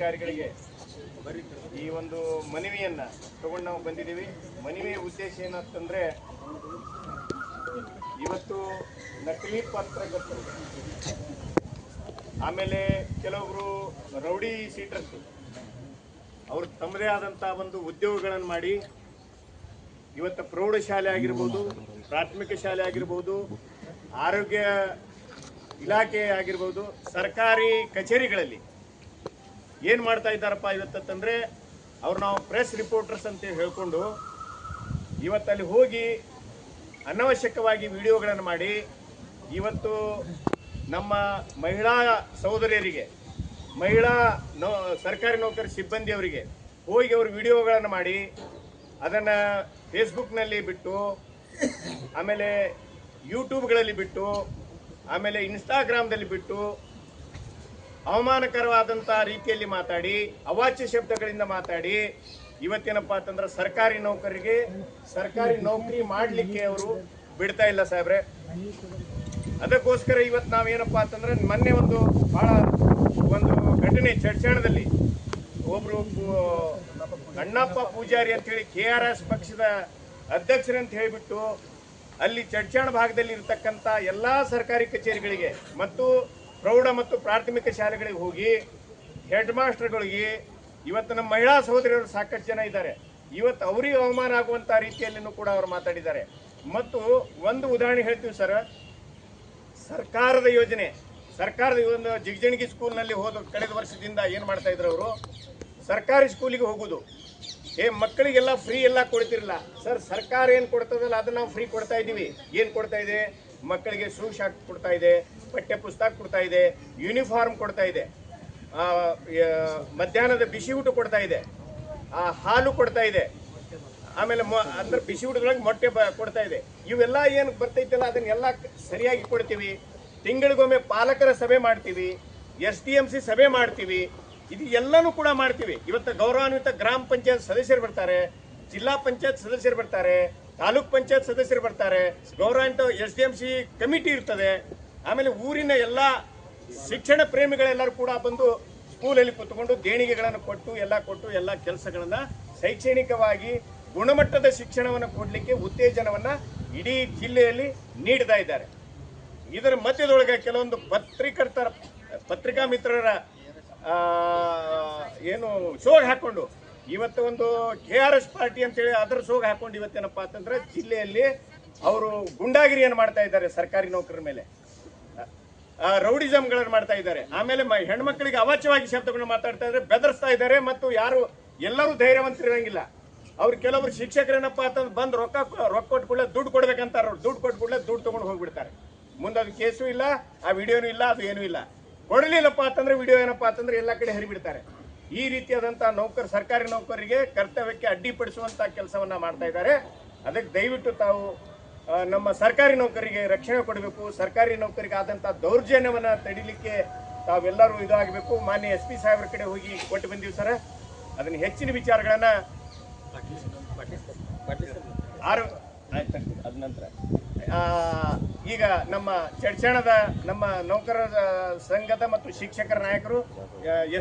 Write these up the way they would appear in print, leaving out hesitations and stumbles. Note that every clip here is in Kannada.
ಅಧಿಕಾರಿಗಳಿಗೆ ಈ ಒಂದು ಮನವಿಯನ್ನು ತಗೊಂಡು ನಾವು ಬಂದಿದ್ದೀವಿ. ಮನವಿಯ ಉದ್ದೇಶ ಏನಂತಂದರೆ, ಇವತ್ತು ನಕಲಿ ಪತ್ರಕರ್ತರು, ಆಮೇಲೆ ಕೆಲವೊಬ್ಬರು ರೌಡಿ ಶೀಟರ್ಸ್, ಅವರು ತಮ್ಮದೇ ಆದಂಥ ಒಂದು ಉದ್ಯೋಗಗಳನ್ನು ಮಾಡಿ ಇವತ್ತು ಪ್ರೌಢಶಾಲೆ ಆಗಿರ್ಬೋದು, ಪ್ರಾಥಮಿಕ ಶಾಲೆ ಆಗಿರ್ಬೋದು, ಆರೋಗ್ಯ ಇಲಾಖೆ ಆಗಿರ್ಬೋದು, ಸರ್ಕಾರಿ ಕಚೇರಿಗಳಲ್ಲಿ ಏನು ಮಾಡ್ತಾ ಇದ್ದಾರಪ್ಪ ಇವತ್ತಂತಂದರೆ, ಅವ್ರು ನಾವು ಪ್ರೆಸ್ ರಿಪೋರ್ಟರ್ಸ್ ಅಂತ ಹೇಳ್ಕೊಂಡು ಇವತ್ತಲ್ಲಿ ಹೋಗಿ ಅನವಶ್ಯಕವಾಗಿ ವಿಡಿಯೋಗಳನ್ನು ಮಾಡಿ ಇವತ್ತು ನಮ್ಮ ಮಹಿಳಾ ಸಹೋದರಿಯರಿಗೆ, ಸರ್ಕಾರಿ ನೌಕರಿ ಸಿಬ್ಬಂದಿಯವರಿಗೆ ಹೋಗಿ ಅವರು ವಿಡಿಯೋಗಳನ್ನು ಮಾಡಿ ಅದನ್ನು ಫೇಸ್ಬುಕ್ನಲ್ಲಿ ಬಿಟ್ಟು, ಆಮೇಲೆ ಯೂಟ್ಯೂಬ್ಗಳಲ್ಲಿ ಬಿಟ್ಟು, ಆಮೇಲೆ ಇನ್ಸ್ಟಾಗ್ರಾಮ್ದಲ್ಲಿ ಬಿಟ್ಟು ಅವಮಾನಕರವಾದಂಥ ರೀತಿಯಲ್ಲಿ ಮಾತಾಡಿ, ಅವಾಚ್ಯ ಶಬ್ದಗಳಿಂದ ಮಾತಾಡಿ ಇವತ್ತೇನಪ್ಪ ಅಂತಂದ್ರೆ ಸರ್ಕಾರಿ ನೌಕರಿಗೆ ಸರ್ಕಾರಿ ನೌಕರಿ ಮಾಡಲಿಕ್ಕೆ ಅವರು ಬಿಡ್ತಾ ಇಲ್ಲ ಸಾಹೇಬ್ರೆ. ಅದಕ್ಕೋಸ್ಕರ ಇವತ್ತು ನಾವೇನಪ್ಪ ಅಂತಂದ್ರೆ, ಮೊನ್ನೆ ಒಂದು ಘಟನೆ ಚಡ್ಚಾಣದಲ್ಲಿ ಒಬ್ಬರು ಅಣ್ಣಪ್ಪ ಪೂಜಾರಿ ಅಂತೇಳಿ KRS ಪಕ್ಷದ ಅಧ್ಯಕ್ಷರಂತ ಹೇಳಿಬಿಟ್ಟು ಅಲ್ಲಿ ಚಡ್ಚಾಣ ಭಾಗದಲ್ಲಿ ಇರತಕ್ಕಂಥ ಎಲ್ಲ ಸರ್ಕಾರಿ ಕಚೇರಿಗಳಿಗೆ ಮತ್ತು ಪ್ರೌಢ ಮತ್ತು ಪ್ರಾಥಮಿಕ ಶಾಲೆಗಳಿಗೆ ಹೋಗಿ ಹೆಡ್ ಮಾಸ್ಟರ್ಗಳಿಗೆ, ಇವತ್ತು ನಮ್ಮ ಮಹಿಳಾ ಸಹೋದರಿಯರು ಸಾಕಷ್ಟು ಜನ ಇದ್ದಾರೆ, ಇವತ್ತು ಅವರಿಗೆ ಅವಮಾನ ಆಗುವಂಥ ರೀತಿಯಲ್ಲಿನೂ ಕೂಡ ಅವರು ಮಾತಾಡಿದ್ದಾರೆ. ಮತ್ತು ಒಂದು ಉದಾಹರಣೆ ಹೇಳ್ತೀವಿ ಸರ್, ಸರ್ಕಾರದ ಒಂದು ಜಿಗಜಣಗಿ ಸ್ಕೂಲ್ನಲ್ಲಿ ಕಳೆದ ವರ್ಷದಿಂದ ಏನು ಮಾಡ್ತಾ ಇದ್ರು ಅವರು, ಸರ್ಕಾರಿ ಸ್ಕೂಲಿಗೆ ಹೋಗೋದು, ಮಕ್ಕಳಿಗೆಲ್ಲ ಫ್ರೀ ಎಲ್ಲ ಕೊಡ್ತಿರಲ್ಲ ಸರ್. ಸರ್ಕಾರ ಏನು ಕೊಡ್ತದಲ್ಲ ಅದನ್ನ ನಾವು ಫ್ರೀ ಕೊಡ್ತಾ ಇದ್ದೀವಿ. ಏನು ಕೊಡ್ತಾ ಇದೆ? ಮಕ್ಕಳಿಗೆ ಶೂ ಶಾಕ್ ಕೊಡ್ತಾ ಇದೆ, ಪಠ್ಯ ಪುಸ್ತಕ ಕೊಡ್ತಾ ಇದೆ, ಯೂನಿಫಾರ್ಮ್ ಕೊಡ್ತಾ ಇದೆ, ಮಧ್ಯಾಹ್ನದ ಬಿಸಿ ಊಟ ಕೊಡ್ತಾ ಇದೆ, ಹಾಲು ಕೊಡ್ತಾ ಇದೆ, ಆಮೇಲೆ ಅಂದ್ರೆ ಬಿಸಿ ಊಟದೊಳಗೆ ಮೊಟ್ಟೆ ಕೊಡ್ತಾ ಇದೆ. ಇವೆಲ್ಲ ಏನು ಬರ್ತೈತಲ್ಲ ಅದನ್ನೆಲ್ಲ ಸರಿಯಾಗಿ ಕೊಡ್ತೀವಿ. ತಿಂಗಳಿಗೊಮ್ಮೆ ಪಾಲಕರ ಸಭೆ ಮಾಡ್ತೀವಿ, SDMC ಸಭೆ ಮಾಡ್ತೀವಿ, ಇದು ಎಲ್ಲನೂ ಕೂಡ ಮಾಡ್ತೀವಿ. ಇವತ್ತು ಗೌರವಾನ್ವಿತ ಗ್ರಾಮ ಪಂಚಾಯತ್ ಸದಸ್ಯರು ಬರ್ತಾರೆ, ಜಿಲ್ಲಾ ಪಂಚಾಯತ್ ಸದಸ್ಯರು ಬರ್ತಾರೆ, ತಾಲೂಕ್ ಪಂಚಾಯತ್ ಸದಸ್ಯರು ಬರ್ತಾರೆ, ಗೌರವಾನ್ವಿತ SDMC ಕಮಿಟಿ ಇರ್ತದೆ, ಆಮೇಲೆ ಊರಿನ ಎಲ್ಲ ಶಿಕ್ಷಣ ಪ್ರೇಮಿಗಳೆಲ್ಲರೂ ಕೂಡ ಬಂದು ಸ್ಕೂಲಲ್ಲಿ ಕೂತ್ಕೊಂಡು ದೇಣಿಗೆಗಳನ್ನು ಕೊಟ್ಟು ಎಲ್ಲ ಕೆಲಸಗಳನ್ನು ಶೈಕ್ಷಣಿಕವಾಗಿ ಗುಣಮಟ್ಟದ ಶಿಕ್ಷಣವನ್ನು ಕೊಡಲಿಕ್ಕೆ ಉತ್ತೇಜನವನ್ನು ಇಡೀ ಜಿಲ್ಲೆಯಲ್ಲಿ ನೀಡ್ತಾ ಇದ್ದಾರೆ. ಇದರ ಮಧ್ಯದೊಳಗೆ ಕೆಲವೊಂದು ಪತ್ರಿಕಾ ಮಿತ್ರರ ಏನು ಶೋಗ್ ಹಾಕೊಂಡು ಇವತ್ತು ಒಂದು KRS ಪಾರ್ಟಿ ಅಂತೇಳಿ ಅದರ ಶೋಗ್ ಹಾಕೊಂಡು ಇವತ್ತೇನಪ್ಪ ಅಂತಂದ್ರೆ ಜಿಲ್ಲೆಯಲ್ಲಿ ಅವರು ಗುಂಡಾಗಿರಿಯನ್ನು ಮಾಡ್ತಾ ಇದ್ದಾರೆ, ಸರ್ಕಾರಿ ನೌಕರರ ಮೇಲೆ ರೌಡಿಸಮ್ಗಳನ್ನು ಮಾಡ್ತಾ ಇದ್ದಾರೆ. ಆಮೇಲೆ ಹೆಣ್ಮಕ್ಳಿಗೆ ಅವಾಚ್ಯವಾಗಿ ಶಬ್ದಗಳನ್ನು ಮಾತಾಡ್ತಾ ಇದ್ದಾರೆ, ಬೆದರಿಸ್ತಾ ಇದ್ದಾರೆ. ಮತ್ತು ಎಲ್ಲರೂ ಧೈರ್ಯವಂತರಿರಂಗಿಲ್ಲ. ಅವ್ರು ಕೆಲವರು ಶಿಕ್ಷಕರೇನಪ್ಪ ಅಂತಂದ್ರೆ ಬಂದು ರೊಕ್ಕ ಕೊಟ್ಕೊಳ್ಳೆ ದುಡ್ಡು ಕೊಡ್ಬೇಕಂತಾರ, ದುಡ್ಡು ಕೊಟ್ಕೊಳ್ಳೆ ದುಡ್ಡು ತೊಗೊಂಡು ಹೋಗ್ಬಿಡ್ತಾರೆ. ಮುಂದೆ ಅದು ಕೇಸು ಇಲ್ಲ, ಆ ವಿಡಿಯೋನು ಇಲ್ಲ, ಅದು ಏನೂ ಇಲ್ಲ. ಕೊಡಲಿಲ್ಲಪ್ಪ ಅಂತಂದ್ರೆ ವಿಡಿಯೋ ಏನಪ್ಪ ಅಂತಂದ್ರೆ ಎಲ್ಲ ಕಡೆ ಹರಿಬಿಡ್ತಾರೆ. ಈ ರೀತಿಯಾದಂಥ ಸರ್ಕಾರಿ ನೌಕರರಿಗೆ ಕರ್ತವ್ಯಕ್ಕೆ ಅಡ್ಡಿಪಡಿಸುವಂಥ ಕೆಲಸವನ್ನ ಮಾಡ್ತಾ ಇದ್ದಾರೆ. ಅದಕ್ಕೆ ದಯವಿಟ್ಟು ತಾವು ನಮ್ಮ ಸರ್ಕಾರಿ ನೌಕರಿಗೆ ರಕ್ಷಣೆ ಕೊಡಬೇಕು. ಸರ್ಕಾರಿ ನೌಕರಿಗೆ ಆದಂಥ ದೌರ್ಜನ್ಯವನ್ನು ತಡಿಲಿಕ್ಕೆ ತಾವೆಲ್ಲರೂ ಇದಾಗಬೇಕು. ಮಾನ್ಯ SP ಸಾಹೇಬ್ರ ಕಡೆ ಹೋಗಿ ಕೊಟ್ಟು ಬಂದೀವಿ ಸರ್. ಅದನ್ನು ಹೆಚ್ಚಿನ ವಿಚಾರಗಳನ್ನು ಅದ ನಂತರ ಈಗ ನಮ್ಮ ಚಡ್ಚಾಣದ ನಮ್ಮ ನೌಕರರ ಸಂಘದ ಮತ್ತು ಶಿಕ್ಷಕರ ನಾಯಕರು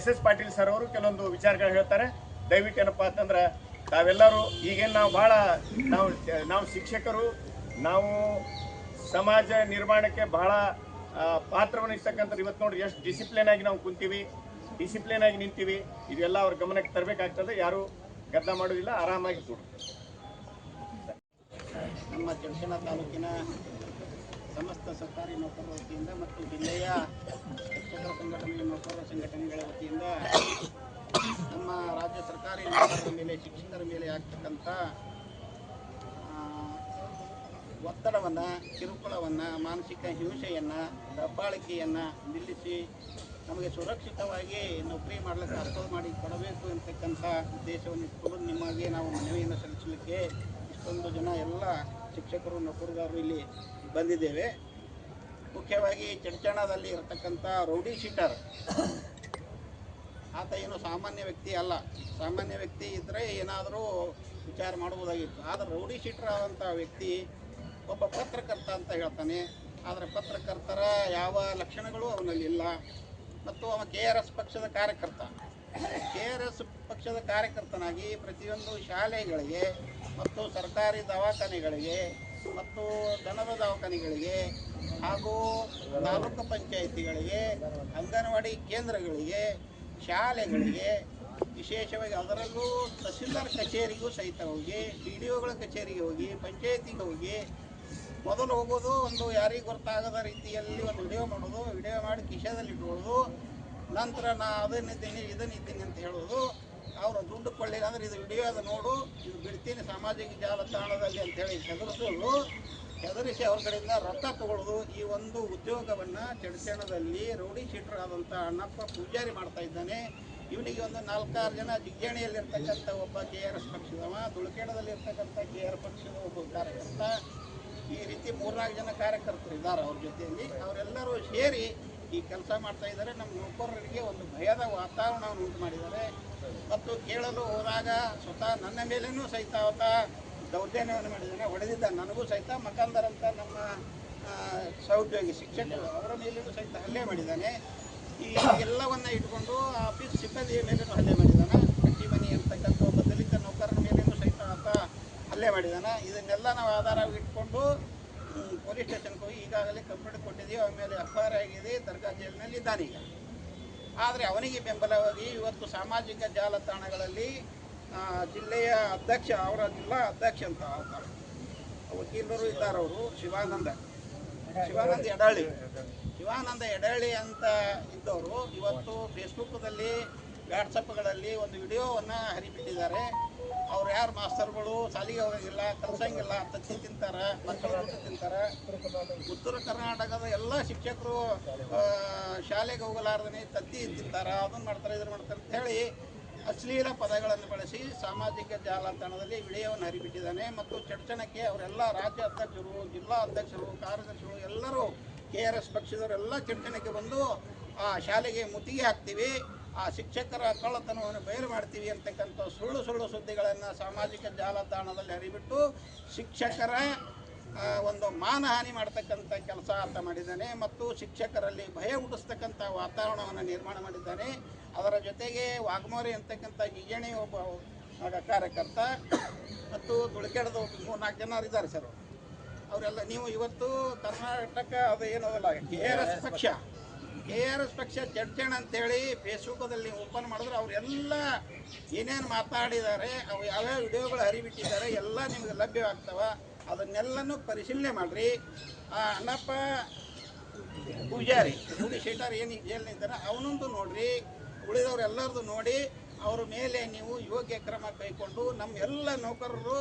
SS ಪಾಟೀಲ್ ಸರ್ ಅವರು ಕೆಲವೊಂದು ವಿಚಾರಗಳು ಹೇಳ್ತಾರೆ. ದಯವಿಟ್ಟು ಏನಪ್ಪ ಅಂತಂದ್ರೆ ತಾವೆಲ್ಲರೂ ಈಗೇನು ನಾವು ಶಿಕ್ಷಕರು, ನಾವು ಸಮಾಜ ನಿರ್ಮಾಣಕ್ಕೆ ಬಹಳ ಪಾತ್ರವನ್ನು ಇರ್ತಕ್ಕಂಥ ಇವತ್ತು ನೋಡಿ ಎಷ್ಟು ಡಿಸಿಪ್ಲಿನ್ ಆಗಿ ನಾವು ಕುಂತೀವಿ, ಡಿಸಿಪ್ಲಿನ್ ಆಗಿ ನಿಂತೀವಿ. ಇದೆಲ್ಲ ಅವ್ರ ಗಮನಕ್ಕೆ ತರಬೇಕಾಗ್ತದೆ. ಯಾರು ಗದ್ದಲ ಮಾಡೋದಿಲ್ಲ, ಆರಾಮಾಗಿ ಕೂಡು. ನಮ್ಮ ಚಡ್ಚಾಣ ತಾಲೂಕಿನ ಸಮಸ್ತ ಸರ್ಕಾರಿ ನೌಕರರ ವತಿಯಿಂದ ಮತ್ತು ಜಿಲ್ಲೆಯ ಶಿಕ್ಷಕರ ಸಂಘಟನೆಯ ನೌಕರರ ಸಂಘಟನೆಗಳ ವತಿಯಿಂದ ನಮ್ಮ ರಾಜ್ಯ ಸರ್ಕಾರಿ ನೌಕರರ ಮೇಲೆ, ಶಿಕ್ಷಕರ ಮೇಲೆ ಆಗ್ತಕ್ಕಂಥ ಒತ್ತಡವನ್ನು, ಕಿರುಕುಳವನ್ನು, ಮಾನಸಿಕ ಹಿಂಸೆಯನ್ನು, ದಬ್ಬಾಳಿಕೆಯನ್ನು ನಿಲ್ಲಿಸಿ ನಮಗೆ ಸುರಕ್ಷಿತವಾಗಿ ನೌಕರಿ ಮಾಡಲಿಕ್ಕೆ ಅನುಕೂಲ ಮಾಡಿ ಕೊಡಬೇಕು ಅಂತಕ್ಕಂಥ ಉದ್ದೇಶವನ್ನು ಇಟ್ಕೊಂಡು ನಿಮಗೆ ನಾವು ಮನವಿಯನ್ನು ಸಲ್ಲಿಸಲಿಕ್ಕೆ ಇಷ್ಟೊಂದು ಜನ ಎಲ್ಲ ಶಿಕ್ಷಕರು, ನೌಕರದಾರರು ಇಲ್ಲಿ ಬಂದಿದ್ದೇವೆ. ಮುಖ್ಯವಾಗಿ ಚಡ್ಚಾಣದಲ್ಲಿ ಇರತಕ್ಕಂಥ ರೌಡಿ ಶೀಟರ್ ಆತ ಏನು ಸಾಮಾನ್ಯ ವ್ಯಕ್ತಿ ಅಲ್ಲ. ಸಾಮಾನ್ಯ ವ್ಯಕ್ತಿ ಇದ್ದರೆ ಏನಾದರೂ ವಿಚಾರ ಮಾಡ್ಬೋದಾಗಿತ್ತು. ಆದರೆ ರೌಡಿ ಶೀಟರ್ ಆದಂಥ ವ್ಯಕ್ತಿ ಒಬ್ಬ ಪತ್ರಕರ್ತ ಅಂತ ಹೇಳ್ತಾನೆ. ಆದರೆ ಪತ್ರಕರ್ತರ ಯಾವ ಲಕ್ಷಣಗಳು ಅವನಲ್ಲಿ ಇಲ್ಲ. ಮತ್ತು ಅವ KRS ಪಕ್ಷದ ಕಾರ್ಯಕರ್ತ. KRS ಪಕ್ಷದ ಕಾರ್ಯಕರ್ತನಾಗಿ ಪ್ರತಿಯೊಂದು ಶಾಲೆಗಳಿಗೆ ಮತ್ತು ಸರ್ಕಾರಿ ದವಾಖಾನೆಗಳಿಗೆ ಮತ್ತು ದನದ ದವಾಖಾನೆಗಳಿಗೆ ಹಾಗೂ ತಾಲೂಕು ಪಂಚಾಯಿತಿಗಳಿಗೆ, ಅಂಗನವಾಡಿ ಕೇಂದ್ರಗಳಿಗೆ, ಶಾಲೆಗಳಿಗೆ, ವಿಶೇಷವಾಗಿ ಅದರಲ್ಲೂ ತಹಸೀಲ್ದಾರ್ ಕಚೇರಿಗೂ ಸಹಿತ ಹೋಗಿ, PDOಗಳ ಕಚೇರಿಗೆ ಹೋಗಿ, ಪಂಚಾಯಿತಿಗೆ ಹೋಗಿ, ಮೊದಲು ಹೋಗೋದು ಒಂದು ಯಾರಿಗೆ ಗೊತ್ತಾಗದ ರೀತಿಯಲ್ಲಿ ಒಂದು ವಿಡಿಯೋ ಮಾಡೋದು, ವಿಡಿಯೋ ಮಾಡಿ ಕಿಶೆದಲ್ಲಿ ಇಟ್ಕೊಳ್ಳೋದು, ನಂತರ ನಾ ಅದನ್ನಿದ್ದೀನಿ ಇದನ್ನಿದ್ದೀನಿ ಅಂತ ಹೇಳೋದು. ಅವರು ದುಡ್ಡು ಕೊಳ್ಳಿಲ್ಲ ಅಂದರೆ ಇದು ವಿಡಿಯೋ ಅದು ನೋಡು, ಇದು ಬಿಡ್ತೀನಿ ಸಾಮಾಜಿಕ ಜಾಲತಾಣದಲ್ಲಿ ಅಂತೇಳಿ ಹೆದರಿಸೋದು, ಹೆದರಿಸಿ ಅವ್ರ ಕಡೆಯಿಂದ ರೊಕ್ಕ ತಗೊಳ್ಳೋದು. ಈ ಒಂದು ಉದ್ಯೋಗವನ್ನು ಚಡಚಣದಲ್ಲಿ ರೌಡಿ ಶೀಟರ್ ಆದಂಥ ಅಣ್ಣಪ್ಪ ಪೂಜಾರಿ ಮಾಡ್ತಾ ಇದ್ದಾನೆ. ಇವನಿಗೆ ಒಂದು 4-6 ಜನ ಜಿಗ್ಗಣಿಯಲ್ಲಿರ್ತಕ್ಕಂಥ ಒಬ್ಬ KRS ಪಕ್ಷದವ, ದುಳಕೇಣದಲ್ಲಿರ್ತಕ್ಕಂಥ KRS ಪಕ್ಷದ ಒಬ್ಬ ಕಾರ್ಯಕರ್ತ, ಈ ರೀತಿ 3-4 ಜನ ಕಾರ್ಯಕರ್ತರು ಇದ್ದಾರೆ ಅವ್ರ ಜೊತೆಯಲ್ಲಿ. ಅವರೆಲ್ಲರೂ ಸೇರಿ ಈ ಕೆಲಸ ಮಾಡ್ತಾ ಇದ್ದಾರೆ. ನಮ್ಮ ನೌಕರರಿಗೆ ಒಂದು ಭಯದ ವಾತಾವರಣವನ್ನು ಉಂಟು ಮಾಡಿದ್ದಾರೆ. ಮತ್ತು ಕೇಳಲು ಹೋದಾಗ ಸ್ವತಃ ನನ್ನ ಮೇಲೇನೂ ಸಹಿತ ಆತ ದೌರ್ಜನ್ಯವನ್ನು ಮಾಡಿದ್ದಾನೆ, ಹೊಡೆದಿದ್ದ ನನಗೂ ಸಹಿತ. ಮಕಾಂದರ್ ಅಂತ ನಮ್ಮ ಸಹೋದ್ಯೋಗಿ ಶಿಕ್ಷಕರು, ಅವರ ಮೇಲೇನೂ ಸಹಿತ ಹಲ್ಲೆ ಮಾಡಿದ್ದಾನೆ. ಈ ಎಲ್ಲವನ್ನು ಇಟ್ಕೊಂಡು ಆಫೀಸ್ ಸಿಬ್ಬಂದಿಯ ಮೇಲೇನೂ ಹಲ್ಲೆ ಮಾಡಿದ್ದಾನೆ. ಕಟ್ಟಿಮನಿ ಅಂತಕ್ಕಂಥ ಒಬ್ಬ ದಲಿತ ನೌಕರರ ಮೇಲೇನೂ ಸಹಿತ ಆತ ಹಲ್ಲೆ ಮಾಡಿದ್ದಾನೆ. ಇದನ್ನೆಲ್ಲ ನಾವು ಆಧಾರವಾಗಿ ಇಟ್ಕೊಂಡು ಪೊಲೀಸ್ ಸ್ಟೇಷನ್ಗೆ ಹೋಗಿ ಈಗಾಗಲೇ ಕಂಪ್ಲೇಂಟ್ ಕೊಟ್ಟಿದ್ದೀವಿ. ಅವನ ಮೇಲೆ FIR ಆಗಿದೆ, ದರ್ಗಾ ಜೈಲಿನಲ್ಲಿ ಇದ್ದಾನೀಗ. ಆದರೆ ಅವನಿಗೆ ಬೆಂಬಲವಾಗಿ ಇವತ್ತು ಸಾಮಾಜಿಕ ಜಾಲತಾಣಗಳಲ್ಲಿ ಜಿಲ್ಲೆಯ ಅಧ್ಯಕ್ಷ, ಅವರ ಜಿಲ್ಲಾ ಅಧ್ಯಕ್ಷ ಅಂತ ವಕೀಲರು ಇದ್ದಾರೆ, ಅವರು ಶಿವಾನಂದ ಎಡಹಳ್ಳಿ ಅಂತ ಇದ್ದವರು ಇವತ್ತು ಫೇಸ್ಬುಕ್ದಲ್ಲಿ, ವಾಟ್ಸಪ್ಗಳಲ್ಲಿ ಒಂದು ವಿಡಿಯೋವನ್ನು ಹರಿಬಿಟ್ಟಿದ್ದಾರೆ. ಅವ್ರು ಯಾರು ಮಾಸ್ತರ್ಗಳು ಸಾಲಿಗೆ ಹೋಗೋಂಗಿಲ್ಲ, ಕಲ್ಸಂಗಿಲ್ಲ, ತತ್ತಿ ತಿಂತಾರೆ, ಮಕ್ಕಳು ದುಡ್ಡು ತಿಂತಾರೆ. ಉತ್ತರ ಕರ್ನಾಟಕದ ಎಲ್ಲ ಶಿಕ್ಷಕರು ಶಾಲೆಗೆ ಹೋಗಲಾರ್ದೇ ತತ್ತಿ ತಿಂತಾರೆ, ಅದನ್ನು ಮಾಡ್ತಾರೆ, ಇದನ್ನು ಮಾಡ್ತಾರೆ ಅಂತ ಹೇಳಿ ಅಶ್ಲೀಲ ಪದಗಳನ್ನು ಬಳಸಿ ಸಾಮಾಜಿಕ ಜಾಲತಾಣದಲ್ಲಿ ವಿಡಿಯೋವನ್ನು ಹರಿಬಿಟ್ಟಿದ್ದಾನೆ. ಮತ್ತು ಚಡ್ಚಣಕ್ಕೆ ಅವರೆಲ್ಲ ರಾಜ್ಯ ಅಧ್ಯಕ್ಷರು, ಜಿಲ್ಲಾ ಅಧ್ಯಕ್ಷರು, ಕಾರ್ಯದರ್ಶಿಗಳು ಎಲ್ಲರೂ KRS ಪಕ್ಷದವರೆಲ್ಲ ಚಡ್ಚಣಕ್ಕೆ ಬಂದು ಆ ಶಾಲೆಗೆ ಮುತ್ತಿಗೆ ಹಾಕ್ತೀವಿ, ಆ ಶಿಕ್ಷಕರ ಕಳ್ಳತನವನ್ನು ಬಯಲು ಮಾಡ್ತೀವಿ ಅಂತಕ್ಕಂಥ ಸುಳ್ಳು ಸುದ್ದಿಗಳನ್ನು ಸಾಮಾಜಿಕ ಜಾಲತಾಣದಲ್ಲಿ ಹರಿಬಿಟ್ಟು ಶಿಕ್ಷಕರ ಒಂದು ಮಾನಹಾನಿ ಮಾಡ್ತಕ್ಕಂಥ ಕೆಲಸ ಆತ ಮಾಡಿದ್ದಾನೆ. ಮತ್ತು ಶಿಕ್ಷಕರಲ್ಲಿ ಭಯ ಹುಟ್ಟಿಸ್ತಕ್ಕಂಥ ವಾತಾವರಣವನ್ನು ನಿರ್ಮಾಣ ಮಾಡಿದ್ದಾನೆ. ಅದರ ಜೊತೆಗೆ ವಾಘಮೋರಿ ಅಂತಕ್ಕಂಥ ಗಿಜಣಿ ಒಬ್ಬ ಕಾರ್ಯಕರ್ತ ಮತ್ತು ದುಳಕೇಡದ 3-4 ಜನ ಇದ್ದಾರೆ ಸರ್. ಅವರೆಲ್ಲ ನೀವು ಇವತ್ತು ಕರ್ನಾಟಕ ಅದು ಏನೋದಲ್ಲ KRS ಪಕ್ಷ ಚಡ್ಚಣ ಅಂತೇಳಿ ಫೇಸ್ಬುಕ್ಕದಲ್ಲಿ ಓಪನ್ ಮಾಡಿದ್ರೆ ಅವರೆಲ್ಲ ಏನೇನು ಮಾತಾಡಿದ್ದಾರೆ, ಅವು ಯಾವ್ಯಾವ ವಿಡಿಯೋಗಳು ಹರಿಬಿಟ್ಟಿದ್ದಾರೆ ಎಲ್ಲ ನಿಮಗೆ ಲಭ್ಯವಾಗ್ತವೆ. ಅದನ್ನೆಲ್ಲನೂ ಪರಿಶೀಲನೆ ಮಾಡಿರಿ. ಆ ಅಣ್ಣಪ್ಪ ಪೂಜಾರಿ ರೌಡಿ ಶೀಟರ್ ಏನು ಜೈಲಿನಿದ್ದಾರೆ ಅವನೊಂದು ನೋಡಿರಿ, ಉಳಿದವರೆಲ್ಲರದು ನೋಡಿ ಅವರ ಮೇಲೆ ನೀವು ಯೋಗ್ಯ ಕ್ರಮ ಕೈಗೊಂಡು ನಮ್ಮ ಎಲ್ಲ ನೌಕರರು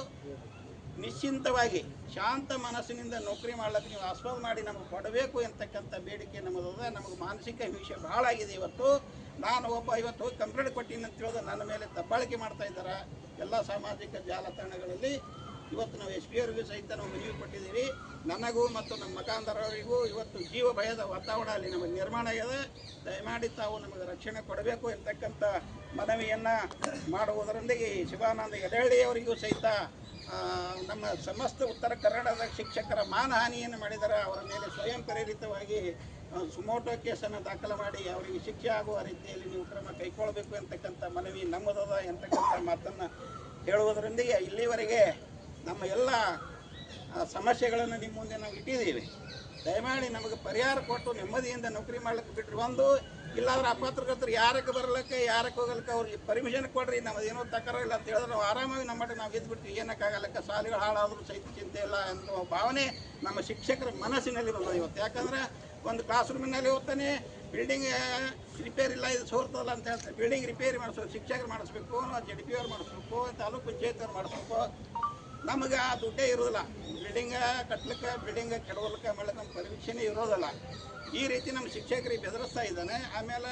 ನಿಶ್ಚಿಂತವಾಗಿ ಶಾಂತ ಮನಸ್ಸಿನಿಂದ ನೌಕರಿ ಮಾಡ್ಲಿಕ್ಕೆ ನೀವು ಆಸ್ವಾದ ಮಾಡಿ ನಮಗೆ ಕೊಡಬೇಕು ಅಂತಕ್ಕಂಥ ಬೇಡಿಕೆ ನಮ್ಮದದ. ನಮಗೆ ಮಾನಸಿಕ ಹಿಂಸೆ ಭಾಳ ಆಗಿದೆ. ಇವತ್ತು ನಾನು ಇವತ್ತು ಹೋಗಿ ಕಂಪ್ಲೇಂಟ್ ಕೊಟ್ಟಿನಿ ಅಂತ ಹೇಳಿದ್ರೆ ನನ್ನ ಮೇಲೆ ದಬ್ಬಾಳಿಕೆ ಮಾಡ್ತಾ ಇದ್ದಾರೆ ಎಲ್ಲ ಸಾಮಾಜಿಕ ಜಾಲತಾಣಗಳಲ್ಲಿ. ಇವತ್ತು ನಾವು SP ಅವರಿಗೂ ಸಹಿತ ನಾವು ಮನವಿ ಕೊಟ್ಟಿದ್ದೀವಿ. ನನಗೂ ಮತ್ತು ನಮ್ಮ ಮಕಾಂದರ್ ಅವರಿಗೂ ಇವತ್ತು ಜೀವ ಭಯದ ವಾತಾವರಣ ಅಲ್ಲಿ ನಮಗೆ ನಿರ್ಮಾಣ ಆಗಿದೆ. ದಯಮಾಡಿ ತಾವು ನಮಗೆ ರಕ್ಷಣೆ ಕೊಡಬೇಕು ಅಂತಕ್ಕಂಥ ಮನವಿಯನ್ನು ಮಾಡುವುದರೊಂದಿಗೆ ಶಿವಾನಂದ ಎಡಹಳ್ಳಿ ಅವರಿಗೂ ಸಹಿತ ನಮ್ಮ ಸಮಸ್ತ ಉತ್ತರ ಕರ್ನಾಟಕದ ಶಿಕ್ಷಕರ ಮಾನಹಾನಿಯನ್ನು ಮಾಡಿದರೆ ಅವರ ಮೇಲೆ ಸ್ವಯಂ ಪ್ರೇರಿತವಾಗಿ ಸುಮೋಟೋ ಕೇಸನ್ನು ದಾಖಲು ಮಾಡಿ ಅವರಿಗೆ ಶಿಕ್ಷೆ ಆಗುವ ರೀತಿಯಲ್ಲಿ ನೀವು ಕ್ರಮ ಕೈಗೊಳ್ಳಬೇಕು ಅಂತಕ್ಕಂಥ ಮನವಿ ನಮ್ಮದದ ಅಂತಕ್ಕಂಥ ಮಾತನ್ನು ಹೇಳುವುದರೊಂದಿಗೆ ಇಲ್ಲಿವರೆಗೆ ನಮ್ಮ ಎಲ್ಲ ಸಮಸ್ಯೆಗಳನ್ನು ನಿಮ್ಮ ಮುಂದೆ ನಾವು ಇಟ್ಟಿದ್ದೀವಿ. ದಯಮಾಡಿ ನಮಗೆ ಪರಿಹಾರ ಕೊಟ್ಟು ನೆಮ್ಮದಿಯಿಂದ ನೌಕರಿ ಮಾಡ್ಲಿಕ್ಕೆ ಬಿಟ್ಟರೆ ಒಂದು, ಇಲ್ಲಾಂದ್ರೆ ಅಪತ್ರಕರ್ತರು ಯಾರಕ್ಕೆ ಬರ್ಲಿಕ್ಕೆ ಯಾರಕ್ಕೆ ಹೋಗಲಿಕ್ಕೆ ಅವ್ರಿಗೆ ಪರ್ಮಿಷನ್ ಕೊಡ್ರಿ, ನಮ್ಮದೇನೋ ತಕರ ಇಲ್ಲ ಅಂತ ಹೇಳಿದ್ರೆ ನಾವು ಆರಾಮಾಗಿ ನಮ್ಮ ಮಟ್ಟ ನಾವು ಇದ್ಬಿಟ್ಟು ಏನಕ್ಕಾಗಲಿಕ್ಕೆ ಸಾಲಿಗಳು ಹಾಳಾದರೂ ಸಹಿತ ಚಿಂತೆ ಇಲ್ಲ ಅನ್ನೋ ಭಾವನೆ ನಮ್ಮ ಶಿಕ್ಷಕರ ಮನಸ್ಸಿನಲ್ಲಿ ಬಂದದ್ದು ಇವತ್ತು. ಯಾಕಂದರೆ ಒಂದು ಕ್ಲಾಸ್ ರೂಮಿನಲ್ಲಿ ಹೋಗ್ತಾನೆ, ಬಿಲ್ಡಿಂಗ್ ರಿಪೇರಿ ಇಲ್ಲ, ಇದು ಸೋರ್ತಲ್ಲ ಅಂತ ಹೇಳ್ತಾರೆ. ಬಿಲ್ಡಿಂಗ್ ರಿಪೇರಿ ಮಾಡಿಸ್ಬೇಕು, ಶಿಕ್ಷಕರು ಮಾಡಿಸ್ಬೇಕು, JDP ಅವ್ರು ಮಾಡಿಸ್ಬೇಕು, ತಾಲೂಕು ಪಂಚಾಯತ್ ಅವ್ರು ಮಾಡಿಸ್ಬೇಕು. ನಮಗೆ ಆ ದುಡ್ಡೇ ಇರೋದಿಲ್ಲ. ಬಿಲ್ಡಿಂಗ್ ಕಟ್ಲಿಕ್ಕೆ, ಬಿಲ್ಡಿಂಗ್ ಕೆಡವಲಿಕ್ಕೆ ಮಾಡ್ಲಿಕ್ಕೆ ನಮ್ಮ ಪರ್ಮಿಷನೇ ಇರೋದಿಲ್ಲ. ಈ ರೀತಿ ನಮ್ಮ ಶಿಕ್ಷಕರಿಗೆ ಬೆದರಿಸ್ತಾ ಇದ್ದಾನೆ. ಆಮೇಲೆ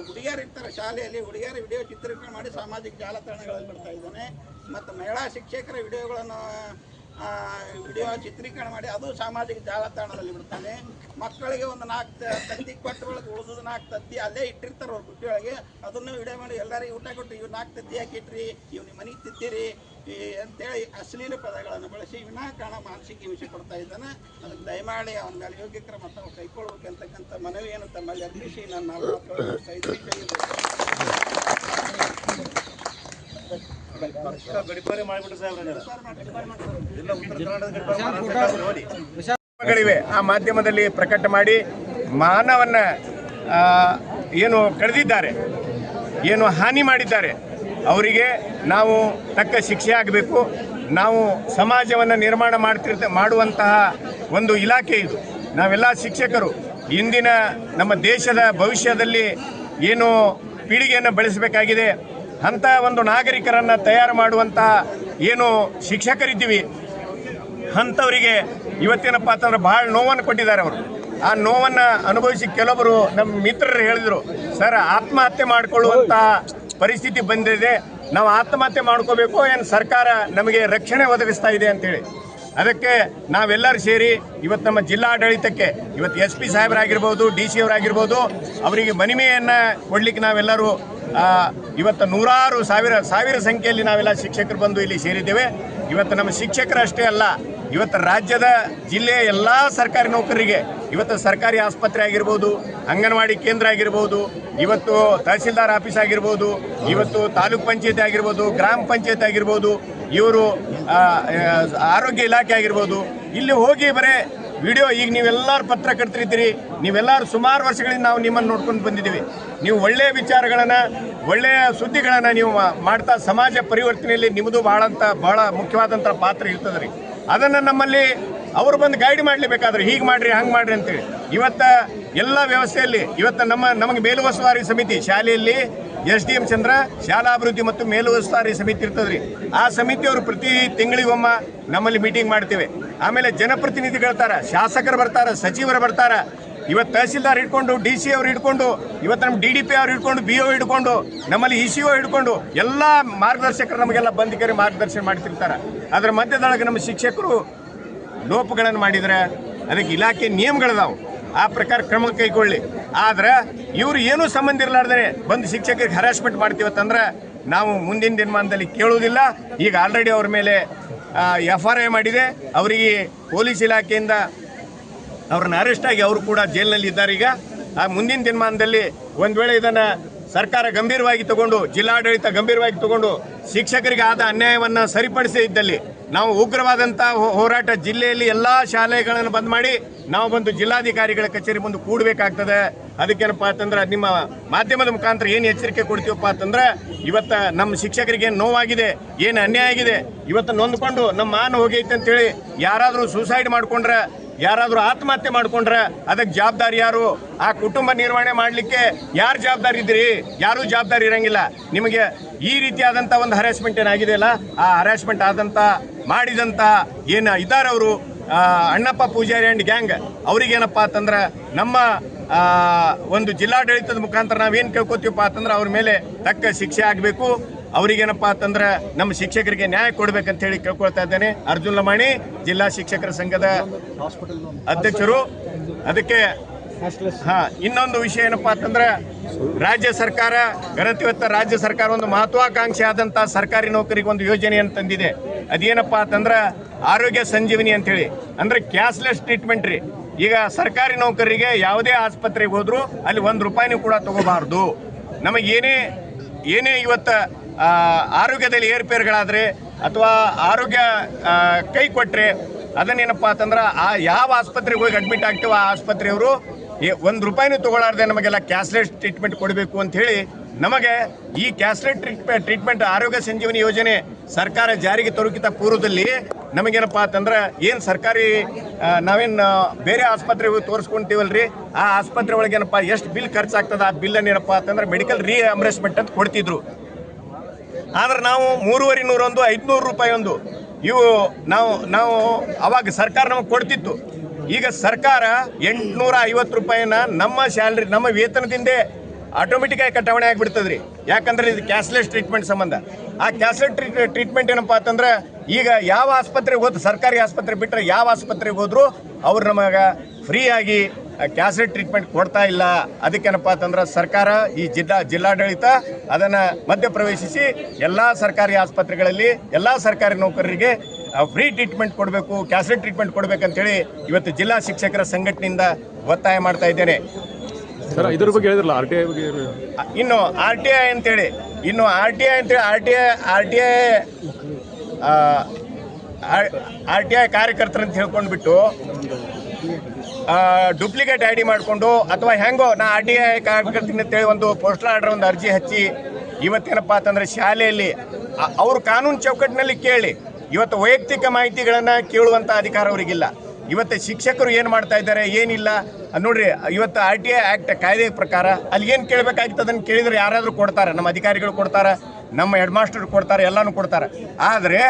ಹುಡುಗಿಯರು ಇರ್ತಾರೆ ಶಾಲೆಯಲ್ಲಿ, ಹುಡುಗಿಯರ ವಿಡಿಯೋ ಚಿತ್ರೀಕರಣ ಮಾಡಿ ಸಾಮಾಜಿಕ ಜಾಲತಾಣಗಳಲ್ಲಿ ಬಿಡ್ತಾ ಇದ್ದಾನೆ. ಮತ್ತು ಮಹಿಳಾ ಶಿಕ್ಷಕರ ವಿಡಿಯೋಗಳನ್ನು ವಿಡಿಯೋ ಚಿತ್ರೀಕರಣ ಮಾಡಿ ಅದು ಸಾಮಾಜಿಕ ಜಾಲತಾಣದಲ್ಲಿ ಬಿಡ್ತಾನೆ. ಮಕ್ಕಳಿಗೆ ಒಂದು 4 ತತ್ತಿ ಕೊಟ್ಟು ಒಳಗೆ ಉಳಿದು 4 ತತ್ತಿ ಅಲ್ಲೇ ಇಟ್ಟಿರ್ತಾರೆ ಅವ್ರ ಬುಟ್ಟಿಯೊಳಗೆ, ಅದನ್ನು ವಿಡಿಯೋ ಮಾಡಿ ಎಲ್ಲರಿಗೂ ಊಟ ಕೊಟ್ಟು ಇವು 4 ತತ್ತಿ ಹಾಕಿಟ್ರಿ, ಇವು ನಿಮ್ಮ ಮನೆಗೆ ತಿತ್ತೀರಿ ಅಂತೇಳಿ ಅಶ್ಲೀಲ ಪದಗಳನ್ನು ಬಳಸಿ ವಿನಾಕಾರಣ ಮಾನಸಿಕ ಹಿಂಸೆ ಕೊಡ್ತಾ ಇದ್ದಾನೆ. ಅದಕ್ಕೆ ದಯಮಾಡಿ ಅವನ ಮೇಲೆ ಯೋಗ್ಯ ಕ್ರಮ ತಾವು ಕೈಗೊಳ್ಬೇಕಂತಕ್ಕಂಥ ಮನವಿಯನ್ನು ತಮ್ಮಲ್ಲಿ ಅರ್ಪಿಸಿ ನನ್ನ 4 ಮಾತುಗಳನ್ನು ಗಳಿವೆ ಆ ಮಾಧ್ಯಮದಲ್ಲಿ ಪ್ರಕಟ ಮಾಡಿ ಮಾನವನ್ನ ಏನು ಕಳೆದಿದ್ದಾರೆ, ಏನು ಹಾನಿ ಮಾಡಿದ್ದಾರೆ, ಅವರಿಗೆ ನಾವು ತಕ್ಕ ಶಿಕ್ಷೆ ಆಗಬೇಕು. ನಾವು ಸಮಾಜವನ್ನು ನಿರ್ಮಾಣ ಮಾಡುವಂತಹ ಒಂದು ಇಲಾಖೆ ಇದು. ನಾವೆಲ್ಲ ಶಿಕ್ಷಕರು ಇಂದಿನ ನಮ್ಮ ದೇಶದ ಭವಿಷ್ಯದಲ್ಲಿ ಏನು ಪೀಳಿಗೆಯನ್ನು ಬೆಳೆಸಬೇಕಾಗಿದೆ ಅಂಥ ಒಂದು ನಾಗರಿಕರನ್ನು ತಯಾರು ಮಾಡುವಂತಹ ಏನು ಶಿಕ್ಷಕರಿದ್ದೀವಿ ಅಂಥವರಿಗೆ ಇವತ್ತೇನಪ್ಪ ಅಂತಂದ್ರೆ ಭಾಳ ನೋವನ್ನು ಕೊಟ್ಟಿದ್ದಾರೆ ಅವರು. ಆ ನೋವನ್ನು ಅನುಭವಿಸಿ ಕೆಲವೊಬ್ಬರು ನಮ್ಮ ಮಿತ್ರರು ಹೇಳಿದರು, ಸರ್ ಆತ್ಮಹತ್ಯೆ ಮಾಡಿಕೊಳ್ಳುವಂಥ ಪರಿಸ್ಥಿತಿ ಬಂದಿದೆ, ನಾವು ಆತ್ಮಹತ್ಯೆ ಮಾಡ್ಕೋಬೇಕು, ಏನು ಸರ್ಕಾರ ನಮಗೆ ರಕ್ಷಣೆ ಒದಗಿಸ್ತಾ ಇದೆ ಅಂತೇಳಿ. ಅದಕ್ಕೆ ನಾವೆಲ್ಲರೂ ಸೇರಿ ಇವತ್ತು ನಮ್ಮ ಜಿಲ್ಲಾಡಳಿತಕ್ಕೆ ಇವತ್ತು SP ಸಾಹೇಬರಾಗಿರ್ಬೋದು, DC ಅವರಾಗಿರ್ಬೋದು, ಅವರಿಗೆ ಮನಿಮೆಯನ್ನು ಕೊಡಲಿಕ್ಕೆ ನಾವೆಲ್ಲರೂ ಇವತ್ತು ನೂರಾರು ಸಾವಿರ ಸಂಖ್ಯೆಯಲ್ಲಿ ನಾವೆಲ್ಲ ಶಿಕ್ಷಕರು ಬಂದು ಇಲ್ಲಿ ಸೇರಿದ್ದೇವೆ. ಇವತ್ತು ನಮ್ಮ ಶಿಕ್ಷಕರಷ್ಟೇ ಅಲ್ಲ, ಇವತ್ತು ರಾಜ್ಯದ ಜಿಲ್ಲೆಯ ಎಲ್ಲ ಸರ್ಕಾರಿ ನೌಕರರಿಗೆ ಇವತ್ತು ಸರ್ಕಾರಿ ಆಸ್ಪತ್ರೆ ಆಗಿರ್ಬೋದು, ಅಂಗನವಾಡಿ ಕೇಂದ್ರ ಆಗಿರ್ಬೋದು, ಇವತ್ತು ತಹಸೀಲ್ದಾರ್ ಆಫೀಸ್ ಆಗಿರ್ಬೋದು, ಇವತ್ತು ತಾಲೂಕ್ ಪಂಚಾಯತಿ ಆಗಿರ್ಬೋದು, ಗ್ರಾಮ ಪಂಚಾಯತ್ ಆಗಿರ್ಬೋದು, ಇವರು ಆರೋಗ್ಯ ಇಲಾಖೆ ಆಗಿರ್ಬೋದು, ಇಲ್ಲಿ ಹೋಗಿ ಬರೇ ವಿಡಿಯೋ ಈಗ ನೀವೆಲ್ಲರೂ ಪತ್ರಕರ್ತರಿದ್ದೀರಿ, ನೀವೆಲ್ಲರೂ ಸುಮಾರು ವರ್ಷಗಳಿಂದ ನಾವು ನಿಮ್ಮನ್ನು ನೋಡ್ಕೊಂಡು ಬಂದಿದ್ದೀವಿ. ನೀವು ಒಳ್ಳೆಯ ವಿಚಾರಗಳನ್ನು, ಒಳ್ಳೆಯ ಸುದ್ದಿಗಳನ್ನು ನೀವು ಮಾಡ್ತಾ ಸಮಾಜ ಪರಿವರ್ತನೆಯಲ್ಲಿ ನಿಮ್ಮದು ಬಹಳ ಮುಖ್ಯವಾದಂಥ ಪಾತ್ರ ಇರ್ತದೆ ರೀ. ಅದನ್ನು ನಮ್ಮಲ್ಲಿ ಅವರು ಬಂದು ಗೈಡ್ ಮಾಡಲೇಬೇಕಾದ್ರೆ ಹೀಗೆ ಮಾಡಿರಿ ಹಂಗೆ ಮಾಡಿರಿ ಅಂತೇಳಿ ಇವತ್ತು ಎಲ್ಲ ವ್ಯವಸ್ಥೆಯಲ್ಲಿ ಇವತ್ತು ನಮಗೆ ಮೇಲುಸ್ತುವಾರಿ ಸಮಿತಿ ಶಾಲೆಯಲ್ಲಿ SDM ಚಂದ್ರ ಶಾಲಾ ಅಭಿವೃದ್ಧಿ ಮತ್ತು ಮೇಲುಸ್ತುವಾರಿ ಸಮಿತಿ ಇರ್ತದ್ರಿ. ಆ ಸಮಿತಿಯವರು ಪ್ರತಿ ತಿಂಗಳಿಗೊಮ್ಮ ನಮ್ಮಲ್ಲಿ ಮೀಟಿಂಗ್ ಮಾಡ್ತೇವೆ. ಆಮೇಲೆ ಜನಪ್ರತಿನಿಧಿಗಳು ಶಾಸಕರು ಬರ್ತಾರೆ, ಸಚಿವರು ಬರ್ತಾರೆ, ಇವತ್ತು ತಹಸೀಲ್ದಾರ್ ಹಿಡ್ಕೊಂಡು DC ಅವ್ರು ಹಿಡ್ಕೊಂಡು ಇವತ್ತು ನಮ್ಮ DDP ಅವ್ರು ಹಿಡ್ಕೊಂಡು BO ಹಿಡ್ಕೊಂಡು ನಮ್ಮಲ್ಲಿ ECO ಹಿಡ್ಕೊಂಡು ಎಲ್ಲ ಮಾರ್ಗದರ್ಶಕರು ನಮಗೆಲ್ಲ ಬಂದಿಕರಿ ಮಾರ್ಗದರ್ಶನ ಮಾಡ್ತಿರ್ತಾರೆ. ಅದರ ಮಧ್ಯದೊಳಗೆ ನಮ್ಮ ಶಿಕ್ಷಕರು ಲೋಪಗಳನ್ನು ಮಾಡಿದರೆ ಅದಕ್ಕೆ ಇಲಾಖೆ ನಿಯಮಗಳಿದಾವೆ, ಆ ಪ್ರಕಾರ ಕ್ರಮ ಕೈಗೊಳ್ಳಿ. ಆದ್ರೆ ಇವರು ಏನೂ ಸಂಬಂಧ ಇರಲಾರ್ದೇ ಬಂದು ಶಿಕ್ಷಕರಿಗೆ ಹರಾಸ್ಮೆಂಟ್ ಮಾಡ್ತೀವತ್ತಂದ್ರೆ ನಾವು ಮುಂದಿನ ದಿನಮಾನದಲ್ಲಿ ಕೇಳುವುದಿಲ್ಲ. ಈಗ ಆಲ್ರೆಡಿ ಅವ್ರ ಮೇಲೆ FRI ಮಾಡಿದೆ, ಅವರಿಗೆ ಪೊಲೀಸ್ ಇಲಾಖೆಯಿಂದ ಅವ್ರನ್ನ ಅರೆಸ್ಟ್ ಆಗಿ ಅವರು ಕೂಡ ಜೈಲಿನಲ್ಲಿ ಇದ್ದಾರೆ. ಈಗ ಆ ಮುಂದಿನ ದಿನಮಾನದಲ್ಲಿ ಒಂದು ವೇಳೆ ಇದನ್ನು ಸರ್ಕಾರ ಗಂಭೀರವಾಗಿ ತಗೊಂಡು, ಜಿಲ್ಲಾಡಳಿತ ಗಂಭೀರವಾಗಿ ತಗೊಂಡು ಶಿಕ್ಷಕರಿಗೆ ಆದ ಅನ್ಯಾಯವನ್ನು ಸರಿಪಡಿಸಿ ಇದ್ದಲ್ಲಿ ನಾವು ಉಗ್ರವಾದಂಥ ಹೋರಾಟ ಜಿಲ್ಲೆಯಲ್ಲಿ ಎಲ್ಲ ಶಾಲೆಗಳನ್ನು ಬಂದ್ ಮಾಡಿ ನಾವು ಬಂದು ಜಿಲ್ಲಾಧಿಕಾರಿಗಳ ಕಚೇರಿ ಮುಂದೆ ಕೂಡಬೇಕಾಗ್ತದೆ. ಅದಕ್ಕೇನಪ್ಪ ಅಂತಂದ್ರೆ ನಿಮ್ಮ ಮಾಧ್ಯಮದ ಮುಖಾಂತರ ಏನು ಎಚ್ಚರಿಕೆ ಕೊಡ್ತೀವಪ್ಪ ಅಂತಂದ್ರೆ ಇವತ್ತು ನಮ್ಮ ಶಿಕ್ಷಕರಿಗೆ ಏನು ನೋವಾಗಿದೆ, ಏನು ಅನ್ಯಾಯ ಆಗಿದೆ, ಇವತ್ತು ನೊಂದ್ಕೊಂಡು ನಮ್ಮ ಮಾನ ಹೋಗೈತೆ ಅಂತೇಳಿ ಯಾರಾದರೂ ಸೂಸೈಡ್ ಮಾಡ್ಕೊಂಡ್ರೆ, ಯಾರಾದರೂ ಆತ್ಮಹತ್ಯೆ ಮಾಡ್ಕೊಂಡ್ರೆ ಅದಕ್ಕೆ ಜವಾಬ್ದಾರಿ ಯಾರು? ಆ ಕುಟುಂಬ ನಿರ್ವಹಣೆ ಮಾಡಲಿಕ್ಕೆ ಯಾರು ಜವಾಬ್ದಾರಿ ಇದ್ದೀರಿ? ಯಾರೂ ಜವಾಬ್ದಾರಿ ಇರಂಗಿಲ್ಲ. ನಿಮಗೆ ಈ ರೀತಿಯಾದಂಥ ಒಂದು ಹರಾಸ್ಮೆಂಟ್ ಏನಾಗಿದೆಯಲ್ಲ, ಆ ಹರಾಸ್ಮೆಂಟ್ ಮಾಡಿದಂಥ ಏನು ಇದ್ದಾರೆ ಅವರು ಅಣ್ಣಪ್ಪ ಪೂಜಾರಿ ಆ್ಯಂಡ್ ಗ್ಯಾಂಗ್, ಅವ್ರಿಗೇನಪ್ಪ ಅಂತಂದ್ರೆ ನಮ್ಮ ಒಂದು ಜಿಲ್ಲಾಡಳಿತದ ಮುಖಾಂತರ ನಾವೇನು ಕೇಳ್ಕೊತೀವಪ್ಪ ಅಂತಂದ್ರೆ ಅವ್ರ ಮೇಲೆ ತಕ್ಕ ಶಿಕ್ಷೆ ಆಗಬೇಕು. ಅವರಿಗೇನಪ್ಪ ಅಂತಂದ್ರೆ ನಮ್ಮ ಶಿಕ್ಷಕರಿಗೆ ನ್ಯಾಯ ಕೊಡ್ಬೇಕಂತ ಹೇಳಿ ಕೇಳ್ಕೊಳ್ತಾ ಇದ್ದೇನೆ. ಅರ್ಜುನ್ ಲಮಾಣಿ, ಜಿಲ್ಲಾ ಶಿಕ್ಷಕರ ಸಂಘದ ಅಧ್ಯಕ್ಷರು. ಅದಕ್ಕೆ ಇನ್ನೊಂದು ವಿಷಯ ಏನಪ್ಪ ಅಂತಂದ್ರೆ ರಾಜ್ಯ ಸರ್ಕಾರ ರಾಜ್ಯ ಸರ್ಕಾರ ಒಂದು ಮಹತ್ವಾಕಾಂಕ್ಷೆ ಆದಂಥ ಸರ್ಕಾರಿ ನೌಕರಿಗೆ ಒಂದು ಯೋಜನೆಯನ್ನು ತಂದಿದೆ. ಅದೇನಪ್ಪ ಅಂತಂದ್ರೆ ಆರೋಗ್ಯ ಸಂಜೀವಿನಿ ಅಂತೇಳಿ, ಅಂದ್ರೆ ಕ್ಯಾಶ್ಲೆಸ್ ಟ್ರೀಟ್ಮೆಂಟ್ ರೀ. ಈಗ ಸರ್ಕಾರಿ ನೌಕರರಿಗೆ ಯಾವುದೇ ಆಸ್ಪತ್ರೆಗೆ ಹೋದ್ರು ಅಲ್ಲಿ ₹1 ಕೂಡ ತಗೋಬಾರ್ದು. ನಮಗೆ ಏನೇ ಇವತ್ತು ಆರೋಗ್ಯದಲ್ಲಿ ಏರ್ಪೇರುಗಳಾದರೆ ಅಥವಾ ಆರೋಗ್ಯ ಕೈ ಕೊಟ್ಟರೆ ಅದನ್ನೇನಪ್ಪ ಅಂತಂದ್ರೆ ಯಾವ ಆಸ್ಪತ್ರೆಗೆ ಹೋಗಿ ಅಡ್ಮಿಟ್ ಆಗ್ತೀವೋ ಆ ಆಸ್ಪತ್ರೆಯವರು ₹1 ತಗೊಳ್ಳಾರ್ದೆ ನಮಗೆಲ್ಲ ಕ್ಯಾಶ್ಲೆಸ್ ಟ್ರೀಟ್ಮೆಂಟ್ ಕೊಡಬೇಕು ಅಂತ ಹೇಳಿ ನಮಗೆ ಈ ಕ್ಯಾಶ್ಲೆಸ್ ಟ್ರೀಟ್ಮೆಂಟ್ ಆರೋಗ್ಯ ಸಂಜೀವನಿ ಯೋಜನೆ ಸರ್ಕಾರ ಜಾರಿಗೆ ತರುಕಿತ ಪೂರ್ವದಲ್ಲಿ ನಮಗೇನಪ್ಪ ಅಂತಂದ್ರೆ ಏನು ಸರ್ಕಾರಿ ನಾವೇನು ಬೇರೆ ಆಸ್ಪತ್ರೆಗೆ ತೋರಿಸ್ಕೊಂತೀವಲ್ರಿ, ಆ ಆಸ್ಪತ್ರೆ ಒಳಗೇನಪ್ಪ ಎಷ್ಟು ಬಿಲ್ ಖರ್ಚಾಗ್ತದೆ ಆ ಬಿಲ್ಲನ್ನು ಏನಪ್ಪ ಅಂತಂದ್ರೆ ಮೆಡಿಕಲ್ ರೀಅಂಬರ್ಸ್ಮೆಂಟ್ ಅಂತ ಕೊಡ್ತಿದ್ರು. ಆದ್ರೆ ನಾವು ₹350, ₹500 ಇವು ನಾವು ಅವಾಗ ಸರ್ಕಾರ ನಮಗೆ ಕೊಡ್ತಿತ್ತು. ಈಗ ಸರ್ಕಾರ ₹850 ನಮ್ಮ ಸ್ಯಾಲ್ರಿ, ನಮ್ಮ ವೇತನದಿಂದೇ ಆಟೋಮೆಟಿಕ್ ಆಗಿ ಕಟಾವಣೆ ಆಗಿಬಿಡ್ತದ್ರಿ. ಯಾಕಂದ್ರೆ ಇದು ಕ್ಯಾಶ್ಲೆಸ್ ಟ್ರೀಟ್ಮೆಂಟ್ ಸಂಬಂಧ. ಆ ಕ್ಯಾಶ್ಲೆಸ್ ಟ್ರೀಟ್ಮೆಂಟ್ ಏನಪ್ಪ ಅಂತಂದ್ರೆ ಈಗ ಯಾವ ಆಸ್ಪತ್ರೆಗೆ ಹೋದ್ರು, ಸರ್ಕಾರಿ ಆಸ್ಪತ್ರೆ ಬಿಟ್ಟರೆ ಯಾವ ಆಸ್ಪತ್ರೆಗೆ ಹೋದ್ರು ಅವ್ರು ನಮಗೆ ಫ್ರೀಯಾಗಿ ಕ್ಯಾಶ್ಲೆಸ್ ಟ್ರೀಟ್ಮೆಂಟ್ ಕೊಡ್ತಾ ಇಲ್ಲ. ಅದಕ್ಕೇನಪ್ಪ ಅಂತಂದ್ರೆ ಸರ್ಕಾರ ಈ ಜಿಲ್ಲಾಡಳಿತ ಅದನ್ನು ಮಧ್ಯಪ್ರವೇಶಿಸಿ ಎಲ್ಲ ಸರ್ಕಾರಿ ಆಸ್ಪತ್ರೆಗಳಲ್ಲಿ ಎಲ್ಲ ಸರ್ಕಾರಿ ನೌಕರರಿಗೆ ಫ್ರೀ ಟ್ರೀಟ್ಮೆಂಟ್ ಕೊಡಬೇಕು, ಕ್ಯಾಶ್ಲೆಸ್ ಟ್ರೀಟ್ಮೆಂಟ್ ಕೊಡಬೇಕಂತೇಳಿ ಇವತ್ತು ಜಿಲ್ಲಾ ಶಿಕ್ಷಕರ ಸಂಘಟನೆಯಿಂದ ಒತ್ತಾಯ ಮಾಡ್ತಾ ಇದ್ದೇನೆ. ಸರ್, ಇದ್ರ ಬಗ್ಗೆ ಹೇಳಿದ್ರಲ್ಲ RTI ಬಗ್ಗೆ. ಇನ್ನು RTI ಅಂತೇಳಿ ಇನ್ನು ಆರ್ ಟಿ ಐ ಕಾರ್ಯಕರ್ತರಂತ ಹೇಳ್ಕೊಂಡ್ಬಿಟ್ಟು ಡೂಪ್ಲಿಕೇಟ್ ಐ ಡಿ ಮಾಡಿಕೊಂಡು ಅಥವಾ ಹೆಂಗೋ ನಾ ಆರ್ ಟಿ ಐ ಕಾರ್ಯಕರ್ತನ ಅಂತೇಳಿ ಒಂದು ಪೋಸ್ಟಲ್ ಆರ್ಡರ್ ಒಂದು ಅರ್ಜಿ ಹಚ್ಚಿ ಇವತ್ತೇನಪ್ಪ ಅಂತಂದರೆ ಶಾಲೆಯಲ್ಲಿ ಅವರು ಕಾನೂನು ಚೌಕಟ್ಟಿನಲ್ಲಿ ಕೇಳಿ ಇವತ್ತು ವೈಯಕ್ತಿಕ ಮಾಹಿತಿಗಳನ್ನು ಕೇಳುವಂಥ ಅಧಿಕಾರ ಅವರಿಗಿಲ್ಲ. ಇವತ್ತು ಶಿಕ್ಷಕರು ಏನು ಮಾಡ್ತಾ ಇದ್ದಾರೆ ಏನಿಲ್ಲ ನೋಡ್ರಿ, ಇವತ್ತು ಆರ್ ಟಿ ಐ ಆ್ಯಕ್ಟ್ ಕಾಯ್ದೆ ಪ್ರಕಾರ ಅಲ್ಲಿ ಏನು ಕೇಳಬೇಕಾಗಿತ್ತು ಅದನ್ನು ಕೇಳಿದರೆ ಯಾರಾದರೂ ಕೊಡ್ತಾರೆ, ನಮ್ಮ ಅಧಿಕಾರಿಗಳು ಕೊಡ್ತಾರೆ, ನಮ್ಮ ಹೆಡ್ ಮಾಸ್ಟರ್ ಕೊಡ್ತಾರೆ, ಎಲ್ಲನೂ ಕೊಡ್ತಾರೆ. ಆದರೆ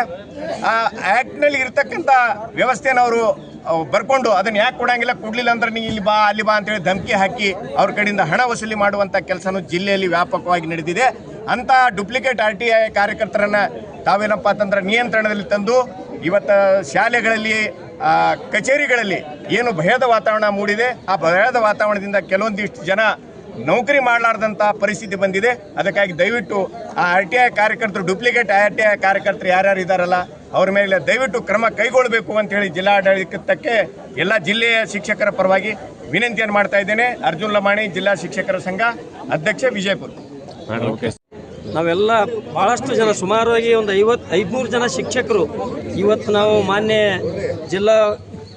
ಆ ಆ್ಯಕ್ಟ್ನಲ್ಲಿ ಇರ್ತಕ್ಕಂಥ ವ್ಯವಸ್ಥೆನ ಅವರು ಬರ್ಕೊಂಡು ಅದನ್ನು ಯಾಕೆ ಕೊಡಂಗಿಲ್ಲ, ಕೊಡಲಿಲ್ಲ ಅಂದ್ರೆ ನೀ ಇಲ್ಲಿ ಬಾ ಅಲ್ಲಿ ಬಾ ಅಂತೇಳಿ ಧಮಕಿ ಹಾಕಿ ಅವ್ರ ಕಡೆಯಿಂದ ಹಣ ವಸೂಲಿ ಮಾಡುವಂಥ ಕೆಲಸನೂ ಜಿಲ್ಲೆಯಲ್ಲಿ ವ್ಯಾಪಕವಾಗಿ ನಡೆದಿದೆ. ಅಂಥ ಡೂಪ್ಲಿಕೇಟ್ ಆರ್ ಟಿ ಐ ಕಾರ್ಯಕರ್ತರನ್ನು ತಾವೇನಪ್ಪ ಅಂತಂದ್ರೆ ನಿಯಂತ್ರಣದಲ್ಲಿ ತಂದು ಇವತ್ತು ಶಾಲೆಗಳಲ್ಲಿ ಕಚೇರಿಗಳಲ್ಲಿ ಏನು ಭಯದ ವಾತಾವರಣ ಮೂಡಿದೆ, ಆ ಭಯದ ವಾತಾವರಣದಿಂದ ಕೆಲವೊಂದಿಷ್ಟು ಜನ ನೌಕರಿ ಮಾಡಲಾರ್ದಂಥ ಪರಿಸ್ಥಿತಿ ಬಂದಿದೆ. ಅದಕ್ಕಾಗಿ ದಯವಿಟ್ಟು ಆ ಆರ್ ಟಿ ಐ ಕಾರ್ಯಕರ್ತರು, ಡೂಪ್ಲಿಕೇಟ್ ಆರ್ ಟಿ ಐ ಕಾರ್ಯಕರ್ತರು ಯಾರ್ಯಾರು ಇದ್ದಾರಲ್ಲ ಅವ್ರ ಮೇಲೆ ದಯವಿಟ್ಟು ಕ್ರಮ ಕೈಗೊಳ್ಳಬೇಕು ಅಂತೇಳಿ ಜಿಲ್ಲಾಡಳಿತಕ್ಕೆ ಎಲ್ಲ ಜಿಲ್ಲೆಯ ಶಿಕ್ಷಕರ ಪರವಾಗಿ ವಿನಂತಿಯನ್ನು ಮಾಡ್ತಾ ಇದ್ದೇನೆ. ಅರ್ಜುನ್ ಲಮಾಣಿ, ಜಿಲ್ಲಾ ಶಿಕ್ಷಕರ ಸಂಘ ಅಧ್ಯಕ್ಷ, ವಿಜಯಪುರ. ನಾವೆಲ್ಲ ಭಾಳಷ್ಟು ಜನ, ಸುಮಾರಾಗಿ ಒಂದು 500 ಜನ ಶಿಕ್ಷಕರು ಇವತ್ತು ನಾವು ಮಾನ್ಯ ಜಿಲ್ಲಾ